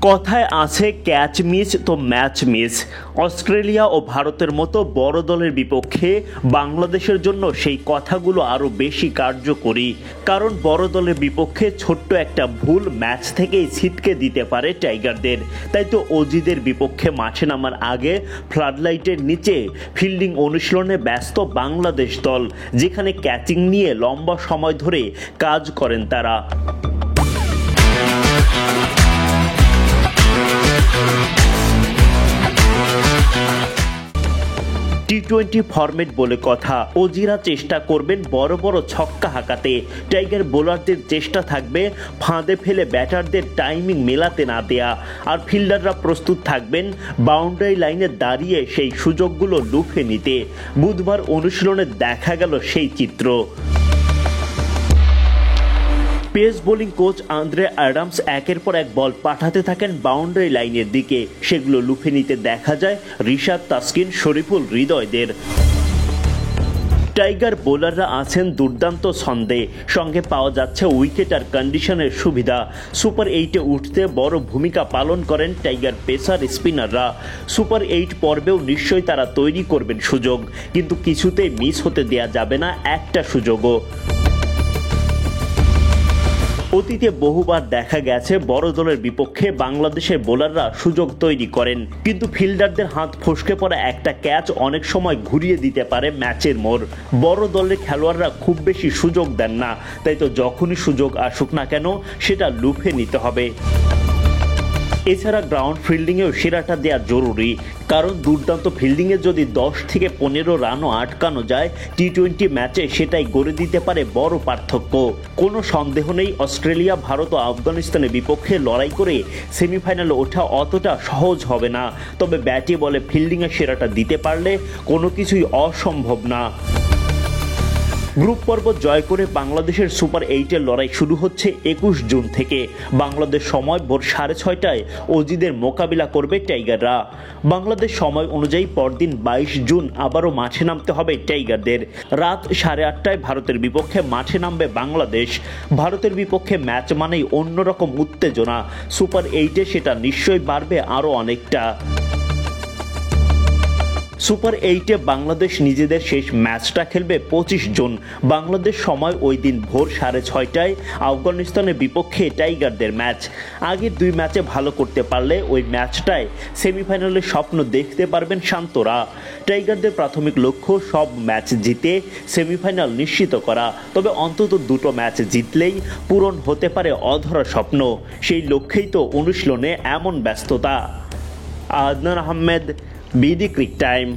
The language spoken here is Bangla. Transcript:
কথায় আছে ক্যাচ মিস তো ম্যাচ মিস। অস্ট্রেলিয়া ও ভারতের মতো বড় দলের বিপক্ষে বাংলাদেশের জন্য সেই কথাগুলো আরও বেশি কার্যকরী, কারণ বড় দলের বিপক্ষে ছোট্ট একটা ভুল ম্যাচ থেকেই ছিটকে দিতে পারে টাইগারদের। তাই তো অজিদের বিপক্ষে মাঠে নামার আগে ফ্লাডলাইটের নিচে ফিল্ডিং অনুশীলনে ব্যস্ত বাংলাদেশ দল, যেখানে ক্যাচিং নিয়ে লম্বা সময় ধরে কাজ করেন তারা। টি-20 ফরম্যাট বলে কথা, অজিরা চেষ্টা করবেন বড় বড় ছক্কা হাঁকাতে। টাইগার বোলারদের চেষ্টা থাকবে ফাঁদে ফেলে ব্যাটারদের টাইমিং মেলাতে না দেয়া, আর ফিল্ডাররা প্রস্তুত থাকবেন বাউন্ডারি লাইনে দাঁড়িয়ে সেই সুযোগগুলো লুফে নিতে। বুধবার অনুশীলনে দেখা গেল সেই চিত্র। Pace bowling coach Andre Adams একের পর এক বল পাঠাতে থাকেন বাউন্ডারি লাইনের দিকে, সেগুলো লুফে নিতে দেখা যায় রিশাদ, তাসকিন, শরীফুল, হৃদয়দের। টাইগার বোলাররা আছেন দুর্দান্ত ছন্দে, সঙ্গে পাওয়া যাচ্ছে উইকেট আর কন্ডিশনের সুবিধা। সুপার 8-এ উঠতে বড় ভূমিকা পালন করেন টাইগার পেসার স্পিনাররা। সুপার 8 পর্বেও নিশ্চয়ই তারা তৈরি করবেন সুযোগ, কিন্তু কিছুতেই মিস হতে দেয়া যাবে না একটা সুযোগও। অতীতে বহুবার দেখা গেছে বড় দলের বিপক্ষে বাংলাদেশের বোলাররা সুযোগ তৈরি করেন, কিন্তু ফিল্ডারদের হাত ফসকে পড়া একটা ক্যাচ অনেক সময় ঘুরিয়ে দিতে পারে ম্যাচের মোড়। বড় দলের খেলোয়াড়রা খুব বেশি সুযোগ দেন না, তাই তো যখনই সুযোগ আসুক না কেন সেটা লুফে নিতে হবে। এছাড়া গ্রাউন্ড ফিল্ডিংয়েও সেরাটা দেওয়া জরুরি, কারণ দুর্দান্ত ফিল্ডিংয়ে যদি 10 থেকে 15 রানও আটকানো যায় টি-20 ম্যাচে, সেটাই গড়ে দিতে পারে বড় পার্থক্য। কোনো সন্দেহ নেই অস্ট্রেলিয়া, ভারত ও আফগানিস্তানের বিপক্ষে লড়াই করে সেমিফাইনালে ওঠা অতটা সহজ হবে না, তবে ব্যাটে বলে ফিল্ডিংয়ে সেরাটা দিতে পারলে কোনো কিছুই অসম্ভব না। গ্রুপ পর্ব জয় করে বাংলাদেশের সুপার 8-এর লড়াই শুরু হচ্ছে 21 জুন থেকে। বাংলাদেশ সময় ভোর 6:30টায় অজিদের মোকাবিলা করবে টাইগাররা। বাংলাদেশ সময় অনুযায়ী পরদিন 22 জুন আবারও মাঠে নামতে হবে টাইগারদের। রাত 8:30টায় ভারতের বিপক্ষে মাঠে নামবে বাংলাদেশ। ভারতের বিপক্ষে ম্যাচ মানেই অন্যরকম উত্তেজনা। সুপার 8-এ সেটা নিশ্চয়ই বাড়বে আরও অনেকটা। সুপার 8-এ বাংলাদেশ নিজেদের শেষ ম্যাচটা খেলবে 25 জুন। বাংলাদেশ সময় ওই দিন ভোর 6:30টায় আফগানিস্তানের বিপক্ষে টাইগারদের ম্যাচ। আগের 2 ম্যাচে ভালো করতে পারলে ওই ম্যাচটায় সেমিফাইনালের স্বপ্ন দেখতে পারবেন শান্তরা। টাইগারদের প্রাথমিক লক্ষ্য সব ম্যাচ জিতে সেমিফাইনাল নিশ্চিত করা, তবে অন্তত 2টো ম্যাচ জিতলেই পূরণ হতে পারে অধরা স্বপ্ন। সেই লক্ষ্যেই তো অনুশীলনে এমন ব্যস্ততা। Adnan Ahmed, BD ক্রিক time.